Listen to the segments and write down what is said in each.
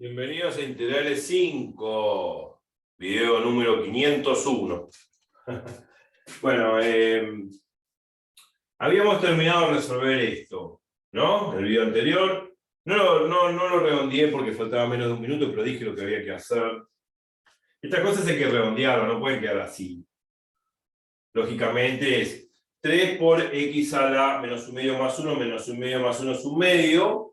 Bienvenidos a Integrales 5, video número 501. Bueno, habíamos terminado de resolver esto, ¿no? El video anterior. No lo redondeé porque faltaba menos de un minuto, pero dije lo que había que hacer. Estas cosas hay que redondearlas, no pueden quedar así. Lógicamente es 3 por x a la menos un medio más 1, menos un medio más 1 es un medio,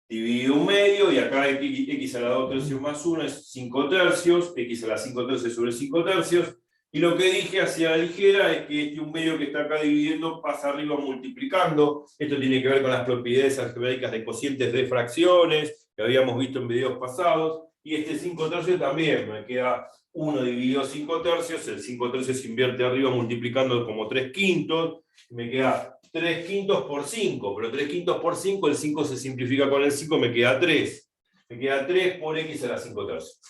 dividido un medio, y acá x a la 2 tercios más 1 es 5 tercios, x a la 5 tercios sobre 5 tercios, y lo que dije hacia la ligera es que este un medio que está acá dividiendo pasa arriba multiplicando. Esto tiene que ver con las propiedades algebraicas de cocientes de fracciones, que habíamos visto en videos pasados, y este 5 tercios también, me queda 1 dividido 5 tercios, el 5 tercios se invierte arriba multiplicando como 3 quintos, me queda 3 quintos por 5, pero 3 quintos por 5, el 5 se simplifica con el 5, me queda 3. Me queda 3 por x a la 5 tercios.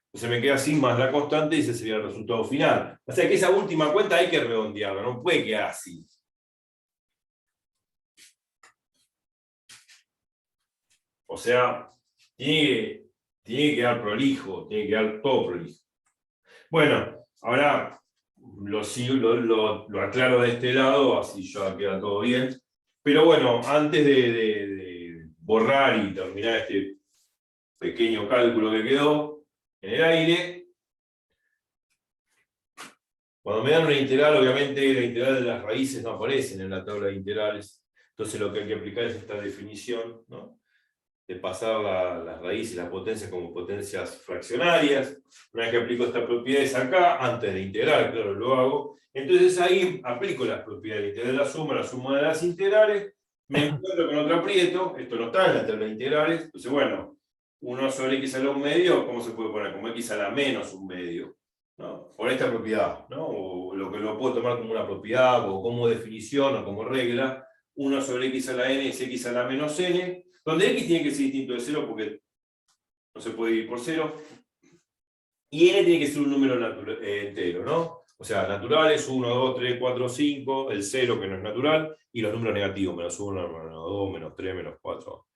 Entonces me queda sin más la constante y ese sería el resultado final. O sea que esa última cuenta hay que redondearla, no puede quedar así. O sea, tiene que quedar prolijo, tiene que quedar todo prolijo. Bueno, ahora lo aclaro de este lado, así ya queda todo bien. Pero bueno, antes de borrar y terminar este pequeño cálculo que quedó en el aire, cuando me dan una integral, obviamente la integral de las raíces no aparecen en la tabla de integrales. Entonces lo que hay que aplicar es esta definición, ¿no? De pasar las raíces, las potencias como potencias fraccionarias. Una vez que aplico estas propiedades acá, antes de integrar, claro, lo hago. Entonces ahí aplico las propiedades de la suma de las integrales, me encuentro con otro aprieto, esto no está en la tabla de integrales, entonces bueno, 1 sobre x a la 1 medio, ¿cómo se puede poner? Como x a la menos 1 medio, ¿no? Por esta propiedad, ¿no? O lo que lo puedo tomar como una propiedad, o como definición, o como regla, 1 sobre x a la n es x a la menos n, donde x tiene que ser distinto de 0 porque no se puede dividir por 0, y n tiene que ser un número entero, ¿no? O sea, naturales, 1, 2, 3, 4, 5, el 0 que no es natural, y los números negativos, menos 1, menos 2, menos 3, menos 4.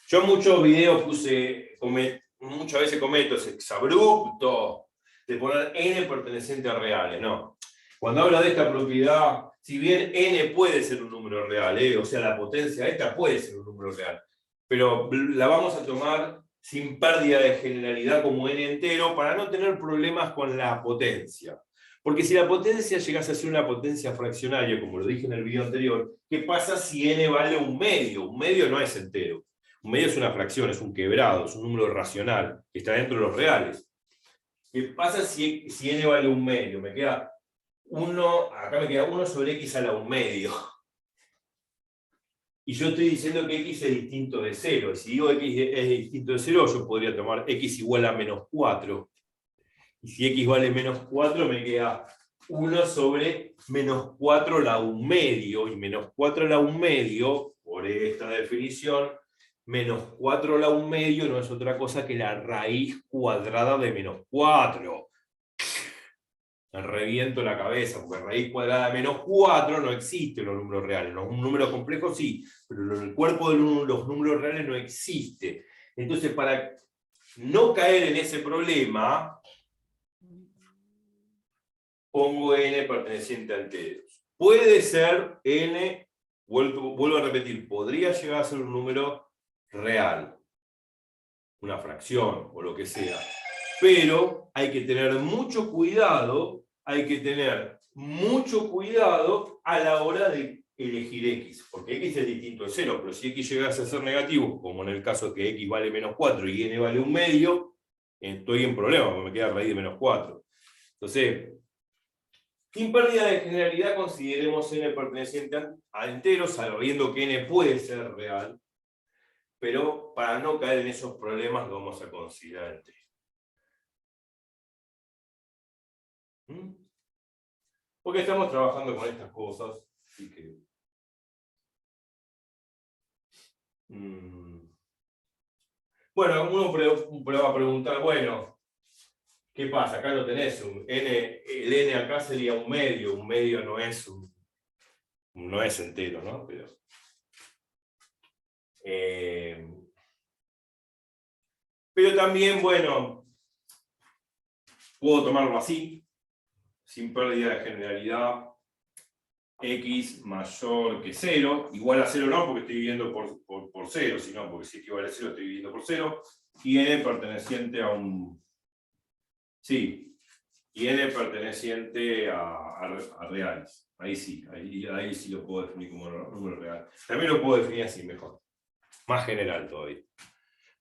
Yo en muchos videos muchas veces cometo ese exabrupto de poner n perteneciente a reales, no. Cuando hablo de esta propiedad, si bien n puede ser un número real, o sea, la potencia esta puede ser un número real, pero la vamos a tomar sin pérdida de generalidad como n entero para no tener problemas con la potencia. Porque si la potencia llegase a ser una potencia fraccionaria, como lo dije en el video anterior, ¿qué pasa si n vale un medio? Un medio no es entero. Un medio es una fracción, es un quebrado, es un número racional, que está dentro de los reales. ¿Qué pasa si n vale un medio? Me queda 1, acá me queda 1 sobre x a la 1 medio. Y yo estoy diciendo que x es distinto de 0. Y si digo x es distinto de 0, yo podría tomar x igual a menos 4. Y si x vale menos 4, me queda 1 sobre menos 4 a la 1 medio. Y menos 4 a la 1 medio, por esta definición, menos 4 a la 1 medio no es otra cosa que la raíz cuadrada de menos 4. Me reviento la cabeza, porque raíz cuadrada de menos 4 no existe en los números reales. Un número complejo sí, pero en el cuerpo de los números reales no existe. Entonces, para no caer en ese problema, pongo n perteneciente a enteros. Puede ser n, vuelvo a repetir, podría llegar a ser un número real, una fracción o lo que sea. Pero hay que tener mucho cuidado, a la hora de elegir x, porque x es distinto de 0, pero si x llegase a ser negativo, como en el caso que x vale menos 4 y n vale 1 medio, estoy en problema, porque me queda raíz de menos 4. Entonces, sin pérdida de generalidad, consideremos n perteneciente a enteros, sabiendo que n puede ser real, pero para no caer en esos problemas lo vamos a considerar entero. Porque estamos trabajando con estas cosas, así que... Bueno, uno va a preguntar, bueno, ¿qué pasa? Acá no tenés el n acá sería un medio no es entero, ¿no? Pero, Pero también, bueno, puedo tomarlo así, sin pérdida de generalidad. X mayor que 0, igual a 0 no, porque estoy dividiendo por 0, sino porque si equivale a 0 estoy dividiendo por 0, y n perteneciente a un... Sí, y n perteneciente a reales. Ahí sí lo puedo definir como número real. También lo puedo definir así mejor, más general todavía.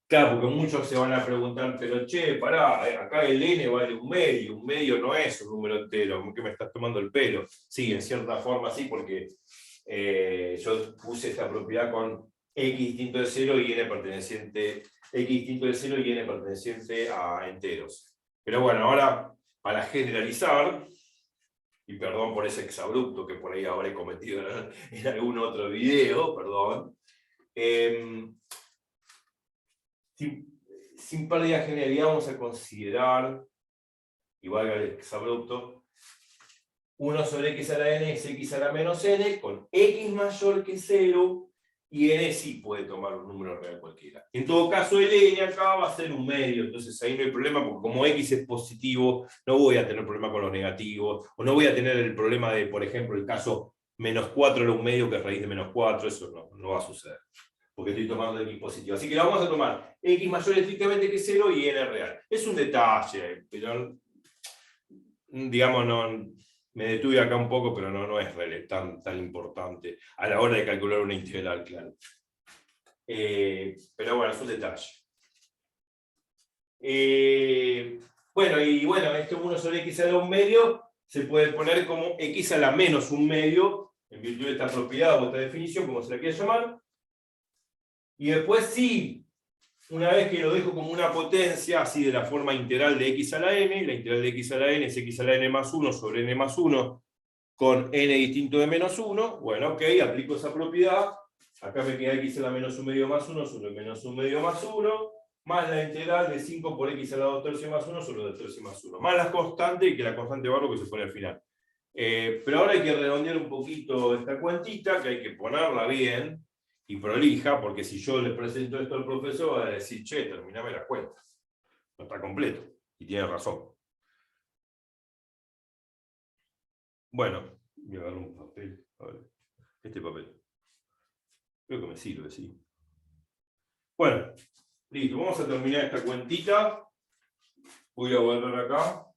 Claro, porque muchos se van a preguntar, pero che, pará, acá el n vale un medio no es un número entero, ¿qué me estás tomando el pelo? Sí, en cierta forma sí, porque yo puse esta propiedad con x distinto de 0 y n perteneciente, x distinto de 0 y n perteneciente a enteros. Pero bueno, ahora, para generalizar, y perdón por ese exabrupto que por ahí habré cometido en algún otro video, perdón, sin pérdida de generalidad vamos a considerar, y valga el exabrupto, 1 sobre x a la n es x a la menos n, con x mayor que 0, y n sí puede tomar un número real cualquiera. En todo caso, el n acá va a ser un medio, entonces ahí no hay problema, porque como x es positivo, no voy a tener problema con los negativos, o no voy a tener el problema de, por ejemplo, el caso menos 4 era un medio que es raíz de menos 4, eso no va a suceder, porque estoy tomando x positivo. Así que la vamos a tomar x mayor estrictamente que 0 y n real. Es un detalle, pero digamos, no, me detuve acá un poco, pero no es tan importante a la hora de calcular una integral, claro. Pero bueno, es un detalle. Bueno, este 1 sobre x a la un medio se puede poner como x a la menos un medio, en virtud de esta propiedad o esta definición, como se la quiera llamar. Y después sí, una vez que lo dejo como una potencia, así de la forma integral de x a la n, la integral de x a la n es x a la n más 1 sobre n más 1 con n distinto de menos 1, bueno, ok, aplico esa propiedad, acá me queda x a la menos 1 medio más 1 sobre menos 1 medio más 1, más la integral de 5 por x a la 2 tercios más 1 sobre 2 tercios más 1, más la constante, y que la constante barro que se pone al final. Pero ahora hay que redondear un poquito esta cuentita, que hay que ponerla bien y prolija, porque si yo le presento esto al profesor, va a decir, che, terminame las cuentas. No está completo, y tiene razón. Bueno, voy a agarrar un papel. A ver, este papel. Creo que me sirve, sí. Bueno, listo, vamos a terminar esta cuentita. Voy a volver acá.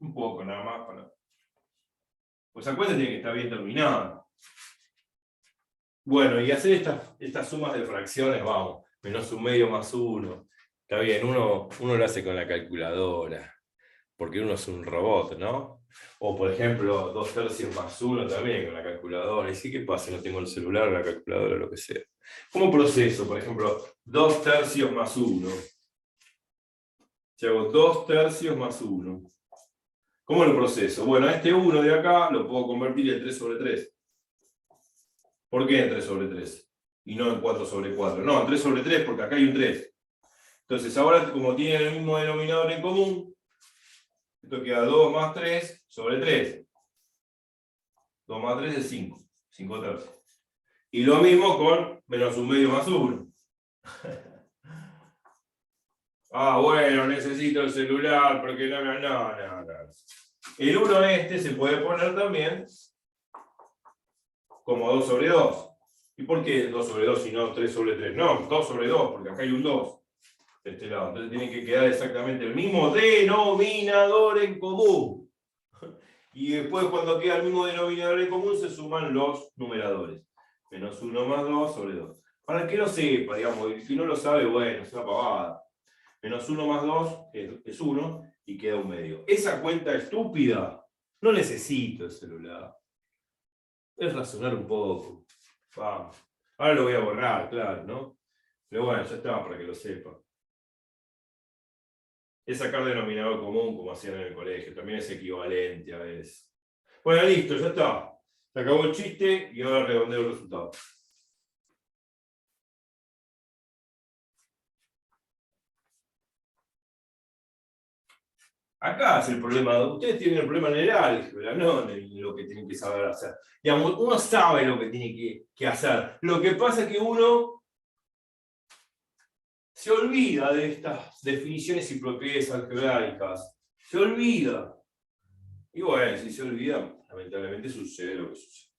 Un poco nada más para... Pues esa cuenta tiene que estar bien terminada. Bueno, y hacer estas sumas de fracciones, vamos, menos un medio más 1. Está bien, uno lo hace con la calculadora, porque uno es un robot, ¿no? O por ejemplo, 2 tercios más 1 también con la calculadora. Y sí, ¿qué pasa? No tengo el celular, la calculadora, lo que sea. ¿Cómo proceso? Por ejemplo, 2 tercios más 1. Si hago 2 tercios más 1. ¿Cómo lo proceso? Bueno, este 1 de acá lo puedo convertir en 3 sobre 3. ¿Por qué en 3 sobre 3? Y no en 4 sobre 4. No, en 3 sobre 3 porque acá hay un 3. Entonces ahora, como tienen el mismo denominador en común, esto queda 2 más 3 sobre 3. 2 más 3 es 5. 5 tercios. Y lo mismo con menos un medio más 1. Ah, bueno, necesito el celular porque no. El 1 este se puede poner también como 2 sobre 2. ¿Y por qué 2 sobre 2 y no 3 sobre 3? No, 2 sobre 2, porque acá hay un 2 de este lado. Entonces tiene que quedar exactamente el mismo denominador en común. Y después, cuando queda el mismo denominador en común, se suman los numeradores. Menos 1 más 2 sobre 2. Para el que no sepa, digamos, si no lo sabe, bueno, es una pavada. Menos 1 más 2 es 1 y queda un medio. Esa cuenta estúpida, no necesito el celular. Es razonar un poco. Vamos. Ahora lo voy a borrar, claro, ¿no? Pero bueno, ya está, para que lo sepa. Es sacar denominador común, como hacían en el colegio. También es equivalente a veces. Bueno, listo, ya está. Se acabó el chiste y ahora redondeo el resultado. Acá es el problema. Ustedes tienen el problema en el álgebra, no en lo que tienen que saber hacer. Digamos, uno sabe lo que tiene que hacer. Lo que pasa es que uno se olvida de estas definiciones y propiedades algebraicas. Se olvida. Y bueno, si se olvida, lamentablemente sucede lo que sucede.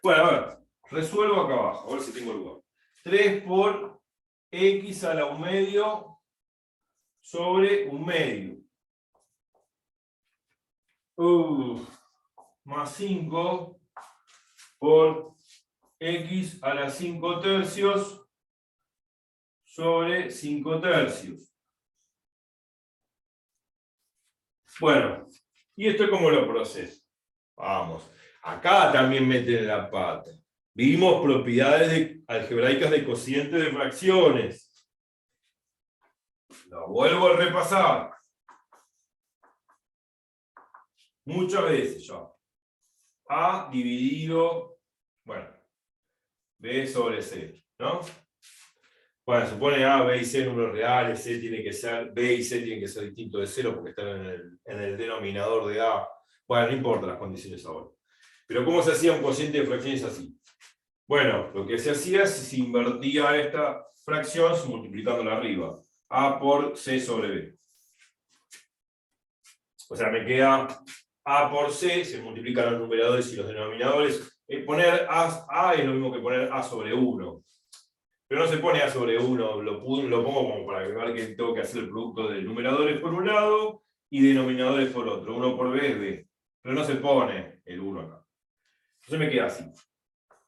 Bueno, a ver, resuelvo acá abajo, a ver si tengo lugar. 3 por x a la 1 medio sobre 1 medio. Más 5 por x a la 5 tercios sobre 5 tercios. Bueno, ¿y esto cómo lo proceso? Vamos, acá también meten la pata. Vimos propiedades algebraicas de cociente de fracciones. Lo vuelvo a repasar. Muchas veces ya. A dividido, bueno, B sobre C, ¿no? Bueno, supone A, B y C números reales, C tiene que ser, B y C tienen que ser distintos de 0 porque están en el denominador de A. Bueno, no importa las condiciones ahora. Pero ¿cómo se hacía un cociente de fracciones así? Bueno, lo que se hacía es se invertía esta fracción multiplicándola arriba. A por C sobre B. O sea, me queda A por C, se multiplican los numeradores y los denominadores. Poner A es lo mismo que poner A sobre 1. Pero no se pone A sobre 1, lo pongo como para ver que tengo que hacer el producto de numeradores por un lado y denominadores por otro. 1 por B es B. Pero no se pone el 1 acá. Entonces me queda así.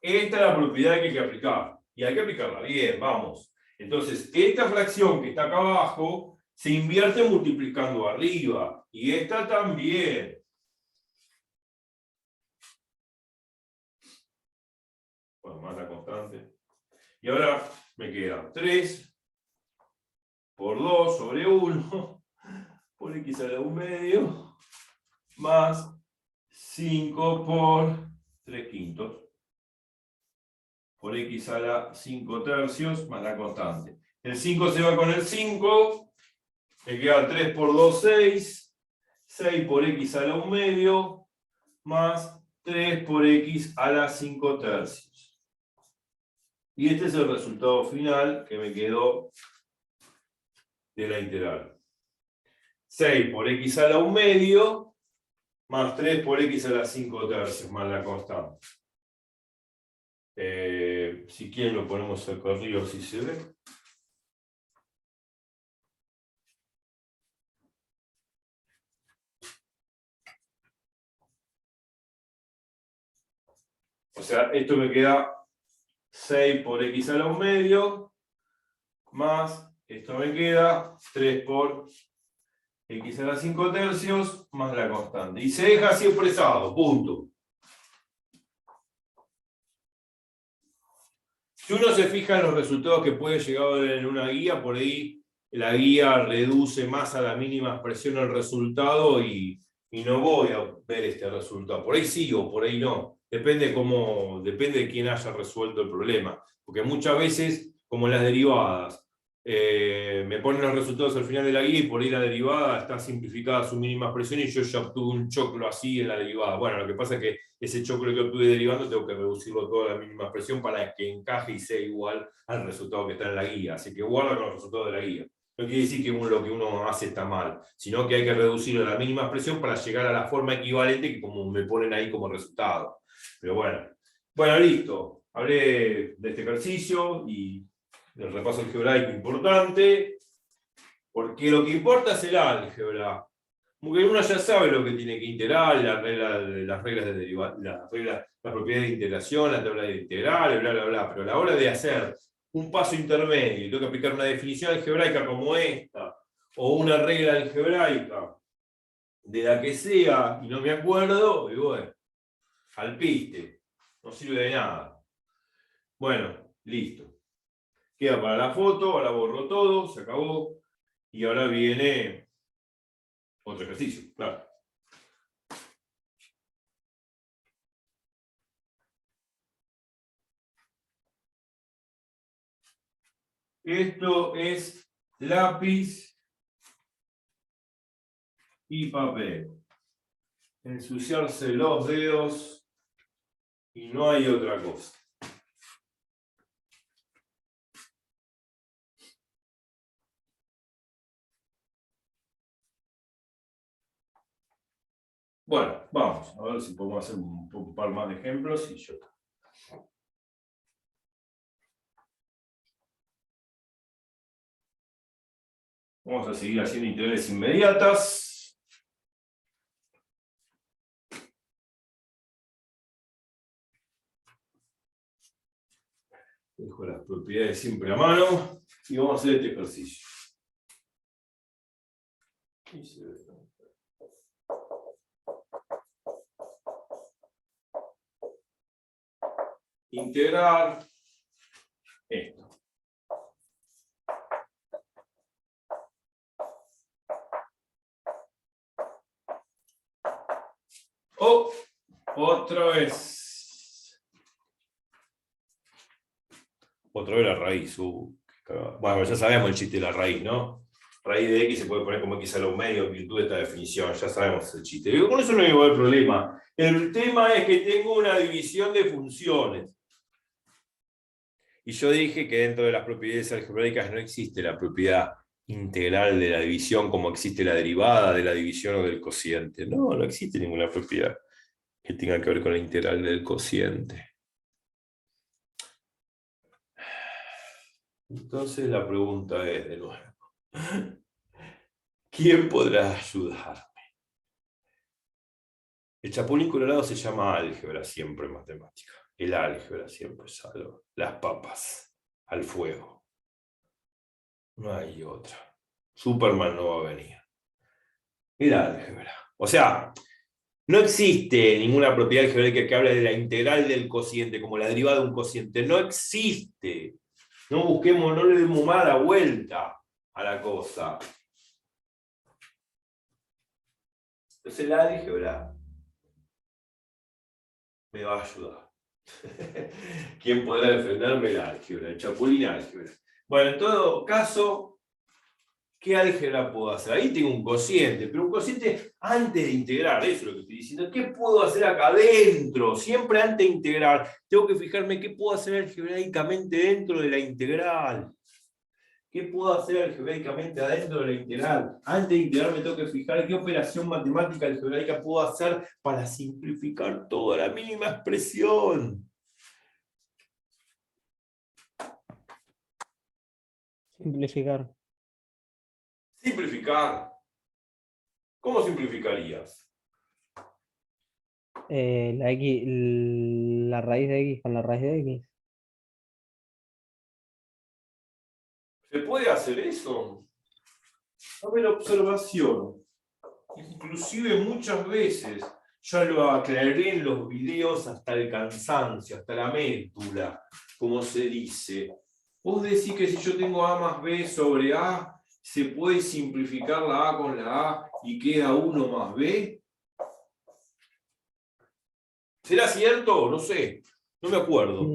Esta es la propiedad que hay que aplicar. Y hay que aplicarla bien, vamos. Entonces, esta fracción que está acá abajo se invierte multiplicando arriba. Y esta también. Bueno, más la constante. Y ahora me queda 3 por 2 sobre 1 por x a la 1 medio más 5 por 3 quintos por x a la 5 tercios más la constante. El 5 se va con el 5, me queda 3 por 2, 6, 6 por x a la 1 medio más 3 por x a la 5 tercios. Y este es el resultado final que me quedó de la integral. 6 por x a la 1 medio más 3 por x a la 5 tercios más la constante. Si quieren lo ponemos acá arriba si se ve. O sea, esto me queda 6 por x a la 1 medio más, esto me queda 3 por x a la 5 tercios más la constante. Y se deja así expresado, punto. Si uno se fija en los resultados que puede llegar a ver en una guía, por ahí la guía reduce más a la mínima expresión el resultado y no voy a ver este resultado. Por ahí sí o por ahí no. Depende de quién haya resuelto el problema. Porque muchas veces, como en las derivadas, me ponen los resultados al final de la guía y por ahí la derivada está simplificada a su mínima expresión y yo ya obtuve un choclo así en la derivada. Bueno, lo que pasa es que ese choclo que obtuve derivando tengo que reducirlo todo a la mínima expresión para que encaje y sea igual al resultado que está en la guía. Así que guarda con los resultados de la guía. No quiere decir que lo que uno hace está mal, sino que hay que reducirlo a la mínima expresión para llegar a la forma equivalente que como me ponen ahí como resultado. Pero bueno, listo. Hablé de este ejercicio y del repaso algebraico importante, porque lo que importa es el álgebra. Porque uno ya sabe lo que tiene que integrar, las reglas de derivación, las propiedades de integración, la tabla de integrales, bla, bla, bla. Pero a la hora de hacer un paso intermedio y tengo que aplicar una definición algebraica como esta, o una regla algebraica de la que sea, y no me acuerdo, y bueno, al piste, no sirve de nada. Bueno, listo. Queda para la foto, ahora borro todo, se acabó, y ahora viene otro ejercicio, claro. Esto es lápiz y papel. Ensuciarse los dedos y no hay otra cosa. Bueno, vamos a ver si podemos hacer un par más de ejemplos y yo. Vamos a seguir haciendo integrales inmediatas. Dejo las propiedades siempre a mano y vamos a hacer este ejercicio. Integrar esto. Oh, otra vez. Otra vez la raíz. Bueno, ya sabemos el chiste de la raíz, ¿no? Raíz de x se puede poner como x a lo medio en virtud de esta definición. Ya sabemos el chiste. Con eso no hay ningún problema. El tema es que tengo una división de funciones. Y yo dije que dentro de las propiedades algebraicas no existe la propiedad integral de la división como existe la derivada de la división o del cociente. No, no existe ninguna propiedad que tenga que ver con la integral del cociente. Entonces la pregunta es de nuevo, ¿quién podrá ayudarme? El chapulín colorado se llama álgebra siempre en matemática. El álgebra siempre salva las papas al fuego. No hay otra. Superman no va a venir. El álgebra. O sea, no existe ninguna propiedad algebraica que hable de la integral del cociente, como la derivada de un cociente. No existe. No busquemos, no le demos más la vuelta a la cosa. Entonces el álgebra me va a ayudar. ¿Quién podrá defenderme? El álgebra, el chapulín álgebra. Bueno, en todo caso, ¿qué álgebra puedo hacer? Ahí tengo un cociente, pero un cociente antes de integrar, eso es lo que estoy diciendo. ¿Qué puedo hacer acá adentro? Siempre antes de integrar, tengo que fijarme qué puedo hacer algebraicamente dentro de la integral. ¿Qué puedo hacer algebraicamente adentro de la integral? Antes de integrar me tengo que fijar qué operación matemática algebraica puedo hacer para simplificar toda la mínima expresión. Simplificar. Simplificar. ¿Cómo simplificarías? La raíz de x con la raíz de x. ¿Se puede hacer eso? A ver, observación. Inclusive muchas veces, ya lo aclaré en los videos hasta el cansancio, hasta la médula, como se dice. Vos decís que si yo tengo A más B sobre A, ¿se puede simplificar la A con la A y queda 1 más B? ¿Será cierto? No sé. No me acuerdo.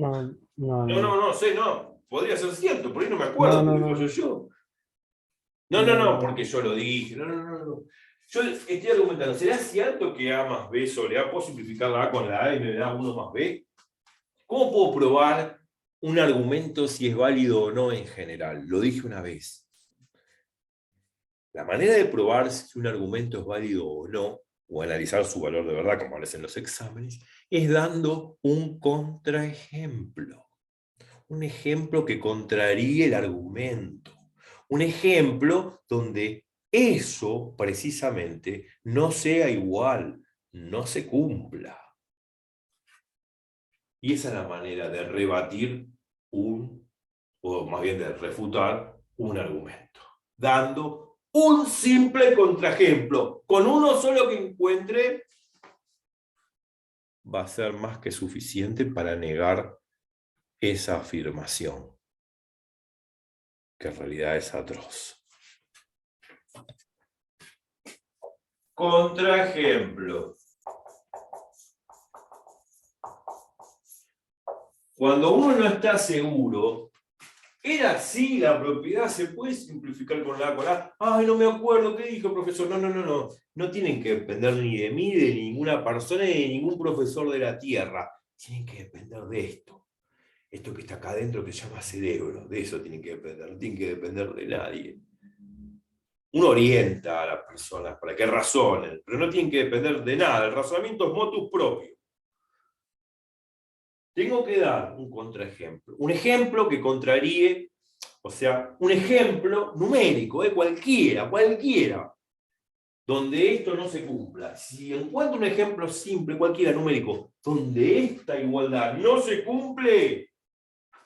No sé, no. Podría ser cierto, por ahí no me acuerdo, porque digo yo. No, porque yo lo dije. No. Yo estoy argumentando, ¿será cierto que A más B sobre A puedo simplificar la A con la A y me da 1 más B? ¿Cómo puedo probar un argumento si es válido o no en general? Lo dije una vez. La manera de probar si un argumento es válido o no, o analizar su valor de verdad, como hacen los exámenes, es dando un contraejemplo. Un ejemplo que contraríe el argumento. Un ejemplo donde eso precisamente no sea igual, no se cumpla. Y esa es la manera de rebatir o más bien de refutar un argumento, dando un simple contraejemplo. Con uno solo que encuentre, va a ser más que suficiente para negar esa afirmación, que en realidad es atroz. Contraejemplo. Cuando uno no está seguro Era así, la propiedad se puede simplificar con la A, con A. Ay, no me acuerdo, ¿qué dijo el profesor? No. No tienen que depender ni de mí, de ninguna persona, ni de ningún profesor de la Tierra. Tienen que depender de esto. Esto que está acá adentro que se llama cerebro. De eso tienen que depender. No tienen que depender de nadie. Uno orienta a las personas para que razonen, pero no tienen que depender de nada. El razonamiento es motus propio. Tengo que dar un contraejemplo. Un ejemplo que contraríe, o sea, un ejemplo numérico, cualquiera, donde esto no se cumpla. Si encuentro un ejemplo simple, cualquiera numérico, donde esta igualdad no se cumple,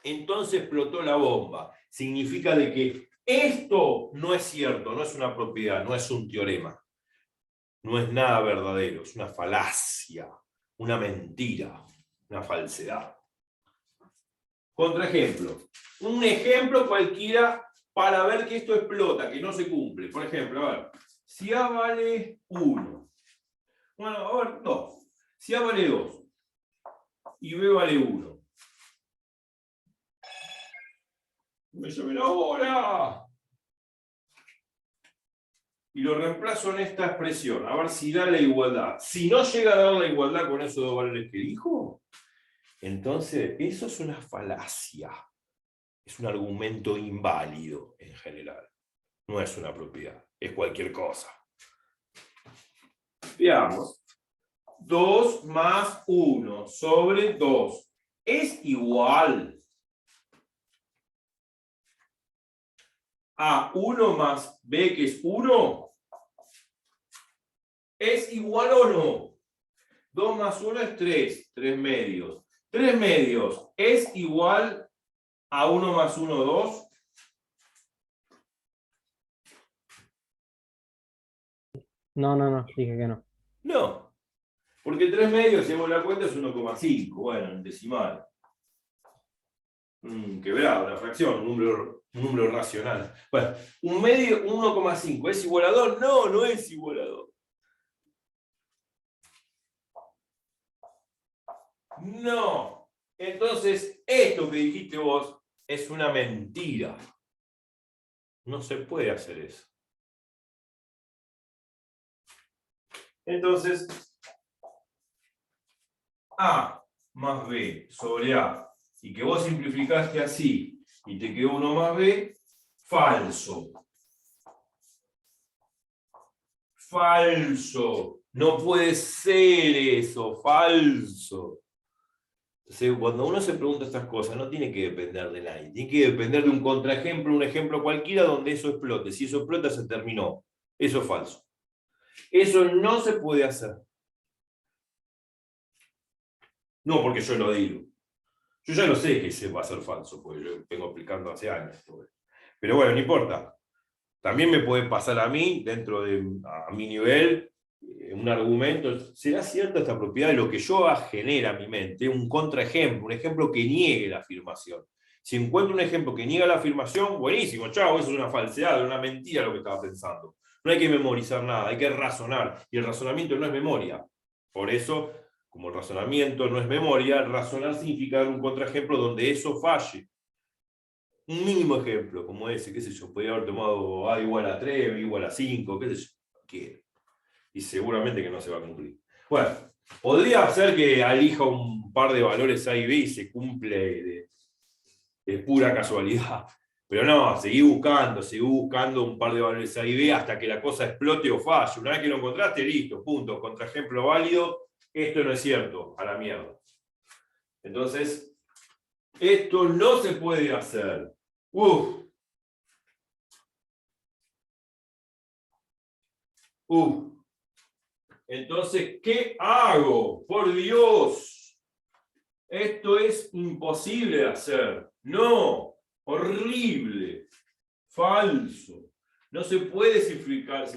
entonces explotó la bomba. Significa de que esto no es cierto, no es una propiedad, no es un teorema. No es nada verdadero, es una falacia, una mentira, una falsedad. Contraejemplo. Un ejemplo cualquiera para ver que esto explota, que no se cumple. Por ejemplo, a ver, si A vale 1. Bueno, a ver, 2. Si A vale 2 y B vale 1. Me llamen ahora. Y lo reemplazo en esta expresión, a ver si da la igualdad. Si no llega a dar la igualdad con esos dos valores que dijo, entonces eso es una falacia. Es un argumento inválido en general. No es una propiedad, es cualquier cosa. Veamos. 2 más 1 sobre 2 es igual a 1 más b, que es 1. ¿Es igual o no? 2 más 1 es 3, 3 medios. 3 medios es igual a 1 más 1, 2. No, dije que no. No, porque 3 medios, si hago la cuenta, es 1,5. Bueno, en decimal. Quebrado, una fracción, un número racional. Bueno, un medio, 1,5. ¿Es igual a 2? No, no es igual a 2. No. Entonces, esto que dijiste vos es una mentira. No se puede hacer eso. Entonces, A más B sobre A, y que vos simplificaste así, y te quedó 1 más B, falso. Falso. No puede ser eso, falso. Entonces, cuando uno se pregunta estas cosas, no tiene que depender de nadie, tiene que depender de un contraejemplo, un ejemplo cualquiera donde eso explote. Si eso explota, se terminó. Eso es falso. Eso no se puede hacer. No porque yo lo digo. Yo ya lo sé que ese va a ser falso, porque yo vengo explicando hace años. Pero bueno, no importa. También me puede pasar a mí, dentro de a mi nivel, un argumento. ¿Será cierta esta propiedad? De lo que yo genera en mi mente, un contraejemplo, un ejemplo que niegue la afirmación. Si encuentro un ejemplo que niega la afirmación, buenísimo, chao, eso es una falsedad, una mentira lo que estaba pensando. No hay que memorizar nada, hay que razonar. Y el razonamiento no es memoria. Por eso, como el razonamiento no es memoria, razonar significa dar un contraejemplo donde eso falle. Un mínimo ejemplo, como ese, qué sé yo, podría haber tomado A igual a 3, B igual a 5, qué sé yo, cualquiera. Y seguramente que no se va a cumplir. Bueno, podría ser que elija un par de valores A y B y se cumple de pura casualidad. Pero no, seguí buscando un par de valores A y B hasta que la cosa explote o falle. Una vez que lo encontraste, listo, punto. Contraejemplo válido, esto no es cierto, a la mierda. Entonces, esto no se puede hacer. Entonces, ¿qué hago? Por Dios, esto es imposible de hacer. No, horrible, falso. No se puede simplificar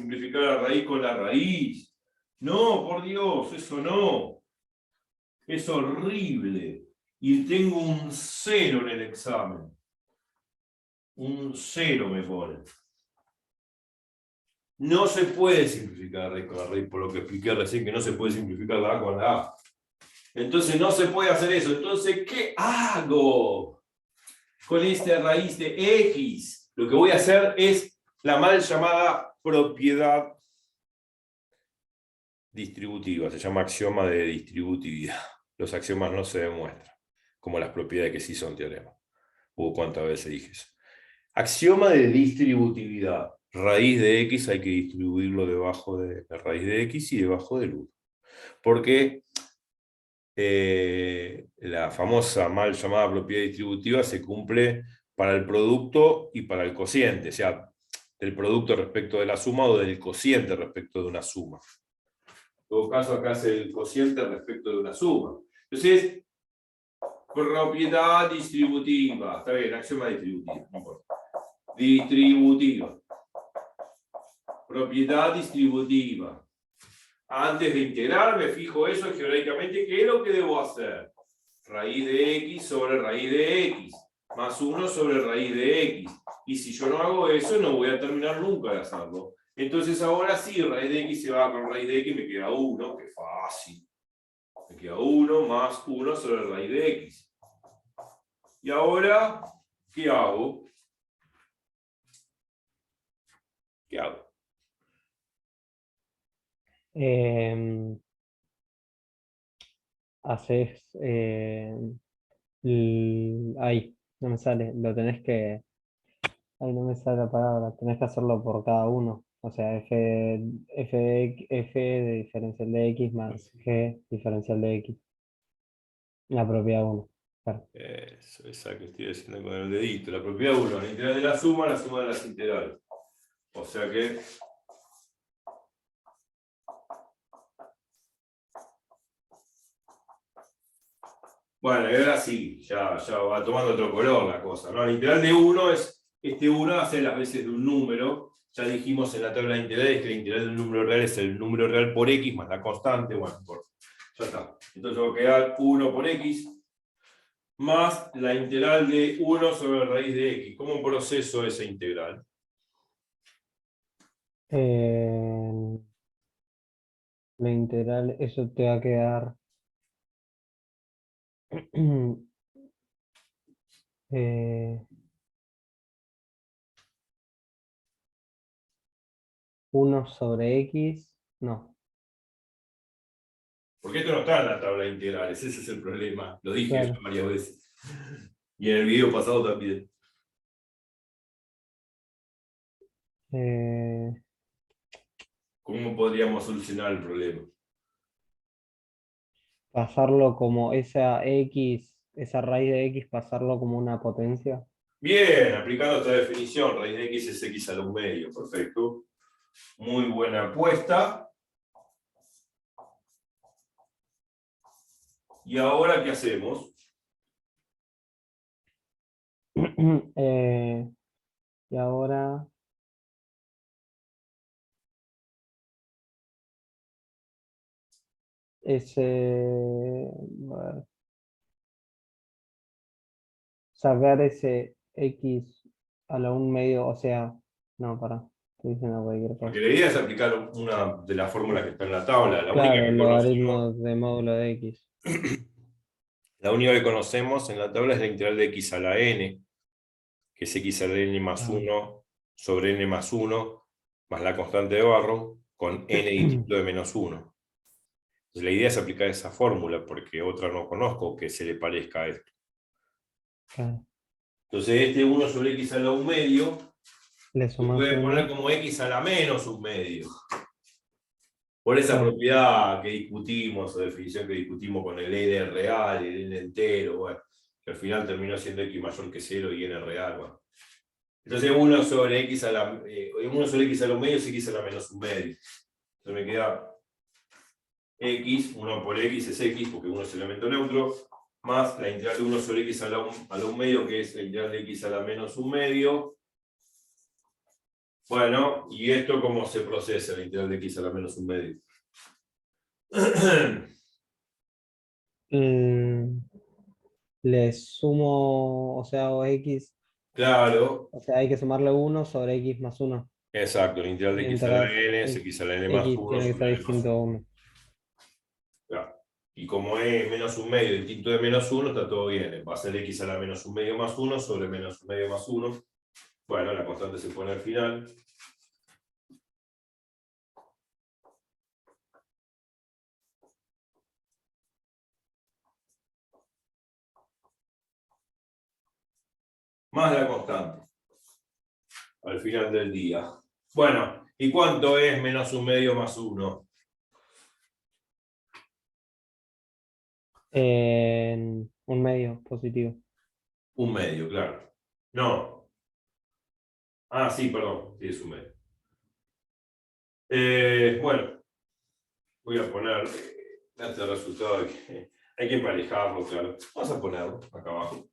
la raíz con la raíz. No, por Dios, eso no. Es horrible. Y tengo un 0 en el examen. Un 0 me pone. No se puede simplificar la raíz con la raíz, por lo que expliqué recién, que no se puede simplificar la A con la A. Entonces no se puede hacer eso. Entonces, ¿qué hago? con esta raíz de x. Lo que voy a hacer es la mal llamada propiedad distributiva. Se llama axioma de distributividad. Los axiomas no se demuestran, como las propiedades que sí son teoremas. ¿Cuántas veces dije eso? Axioma de distributividad. Raíz de x hay que distribuirlo debajo de la raíz de x y debajo del 1. Porque la famosa mal llamada propiedad distributiva se cumple para el producto y para el cociente, o sea, del producto respecto de la suma o del cociente respecto de una suma. En todo caso, acá es el cociente respecto de una suma. Entonces, propiedad distributiva, está bien, axioma distributiva, no importa. Distributiva. Propiedad distributiva. Antes de integrar, me fijo eso geométricamente. ¿Qué es lo que debo hacer? Raíz de x sobre raíz de x, más 1 sobre raíz de x. Y si yo no hago eso, no voy a terminar nunca de hacerlo. Entonces ahora sí, raíz de x se va con raíz de x, me queda 1, qué fácil. Me queda 1 más 1 sobre raíz de x. Y ahora, ¿qué hago? ¿Qué hago? Haces. Ahí, no me sale. Lo tenés que. Ahí no me sale la palabra. Tenés que hacerlo por cada uno. O sea, f de diferencial de x más g diferencial de x. La propiedad 1. Claro. Eso, esa que estoy haciendo con el dedito. La propiedad 1, la integral de la suma de las integrales. O sea que bueno, y ahora sí, ya va tomando otro color la cosa, ¿no? La integral de 1 es, este 1 hace las veces de un número. Ya dijimos en la tabla de integrales que la integral de un número real es el número real por x más la constante. Bueno, ya está. Entonces va a quedar 1 por x más la integral de 1 sobre raíz de x. ¿Cómo proceso esa integral? La integral, eso te va a quedar. eh, 1 sobre x. No. Porque esto no está en la tabla de integrales, ese es el problema. Lo dije Claro. ya varias veces. Y en el video pasado también. ¿Cómo podríamos solucionar el problema? Pasarlo como esa x, esa raíz de x, pasarlo como una potencia. Bien, aplicando esta definición, raíz de x es x a la 1/2, perfecto. Muy buena apuesta. ¿Y ahora qué hacemos? Y ahora ese, a ver, sacar ese x a la 1/2, o sea, no, estoy diciendo cualquier Porque cosa. la idea es aplicar una de las fórmulas que está en la tabla, la única Claro, que el conocemos. logaritmo de módulo de x. La única que conocemos en la tabla es la integral de x a la n, que es x a la n más 1 sobre n más 1, más la constante de Barrow, con n distinto de menos 1. Entonces, la idea es aplicar esa fórmula, porque otra no conozco que se le parezca a esto. Claro. Entonces, este 1 sobre x a la 1/2 Le se sumas puede poner 1. como x a la menos 1/2. Por esa Claro. propiedad que discutimos, o definición que discutimos con el n real, el n entero, bueno, que al final terminó siendo x mayor que 0 y n real. Bueno. Entonces 1 sobre x a la 1/2 es x a la menos 1/2. Entonces me queda x, 1 por x es x, porque 1 es elemento neutro, más la integral de 1 sobre x a la 1/2, que es la integral de x a la menos 1/2. Bueno, ¿y esto cómo se procesa, la integral de x a la menos 1/2? Le sumo, o sea, hago x, Claro, o sea, hay que sumarle 1 sobre x más 1. exacto, la integral de x a la Mientras n es x a la n más x 1 tiene que sobre ser n más distinto 1. a 1. Claro. Y como es menos un medio distinto de menos 1, está todo bien. Va a ser x a la menos un medio más 1 sobre menos un medio más 1. Bueno, la constante se pone al final. Más la constante. Al final del día. Bueno, ¿y cuánto es menos un medio más 1? Un medio positivo. Un medio, claro. No. Ah, sí, perdón. Sí, es un medio. Bueno, voy a poner este resultado. Hay que emparejarlo, claro. Vamos a ponerlo acá abajo.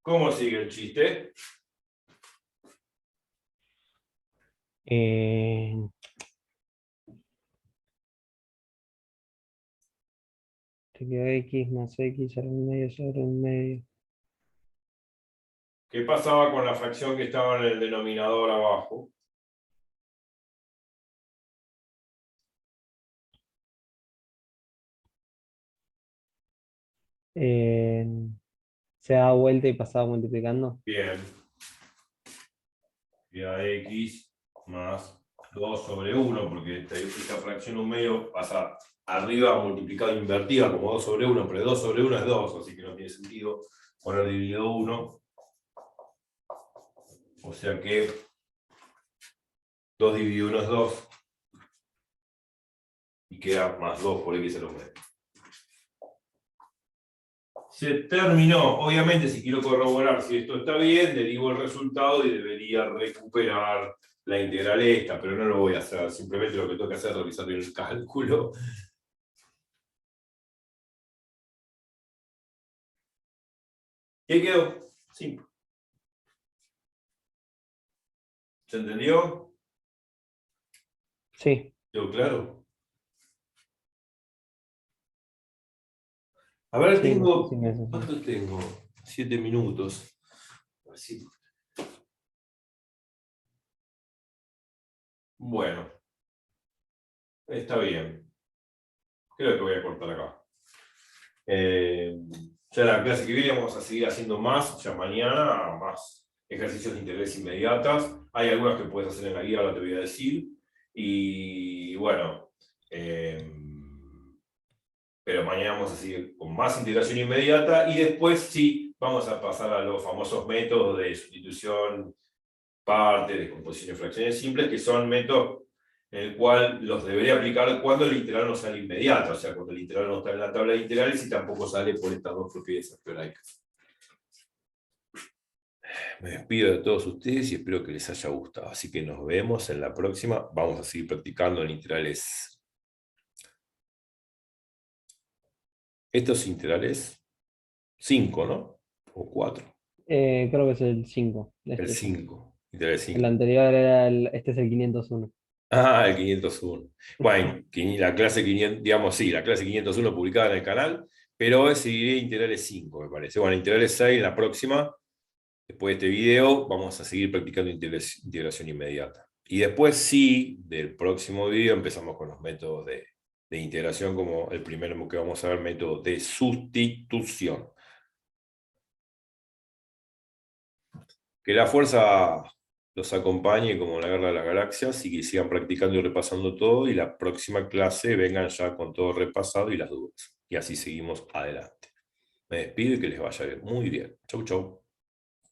¿Cómo sigue el chiste? Te quedó x más x al medio sobre un medio. ¿Qué pasaba con la fracción que estaba en el denominador abajo? Se da vuelta y pasaba multiplicando. Bien. Queda x más 2 sobre 1, porque esta fracción un medio pasa arriba multiplicado invertida como 2 sobre 1, pero 2 sobre 1 es 2, así que no tiene sentido poner dividido 1. O sea que 2 dividido 1 es 2. Y queda más 2 por x a la medio. Se terminó. Obviamente, si quiero corroborar si esto está bien, derivo el resultado y debería recuperar la integral esta, pero no lo voy a hacer. Simplemente lo que tengo que hacer es revisar bien el cálculo. ¿Qué quedó? Simple. ¿Se entendió? Sí. ¿Quedó claro? A ver, Sí, no sé tengo. si me hace. ¿Cuánto tengo? 7 minutos. Así. Bueno, está bien. Creo que voy a cortar acá. Ya la clase que viene vamos a seguir haciendo más, ya mañana, más ejercicios de interés inmediatas. Hay algunas que puedes hacer en la guía, ahora te voy a decir. Y bueno, pero mañana vamos a seguir con más integración inmediata y después sí vamos a pasar a los famosos métodos de sustitución, parte, descomposición de fracciones simples, que son métodos en el cual los debería aplicar cuando el integral no sale inmediato, o sea, cuando el integral no está en la tabla de integrales y tampoco sale por estas dos propiedades algebraicas. Me despido de todos ustedes y espero que les haya gustado. Así que nos vemos en la próxima. Vamos a seguir practicando en integrales. Estos integrales 5, ¿no? O 4. Creo que es el 5. El 5. Integral 5. El anterior era este es el 501. Ah, el 501. Bueno, la clase 500, digamos, sí, la clase 501 publicada en el canal, pero hoy seguiré integrales 5, me parece. Bueno, integrales 6 en la próxima. Después de este video vamos a seguir practicando integración inmediata. Y después sí, del próximo video empezamos con los métodos de integración, como el primero que vamos a ver, método de sustitución. Que la fuerza los acompañe como en la Guerra de las Galaxias y que sigan practicando y repasando todo, y la próxima clase vengan ya con todo repasado y las dudas. Y así seguimos adelante. Me despido y que les vaya muy bien. Chau, chau.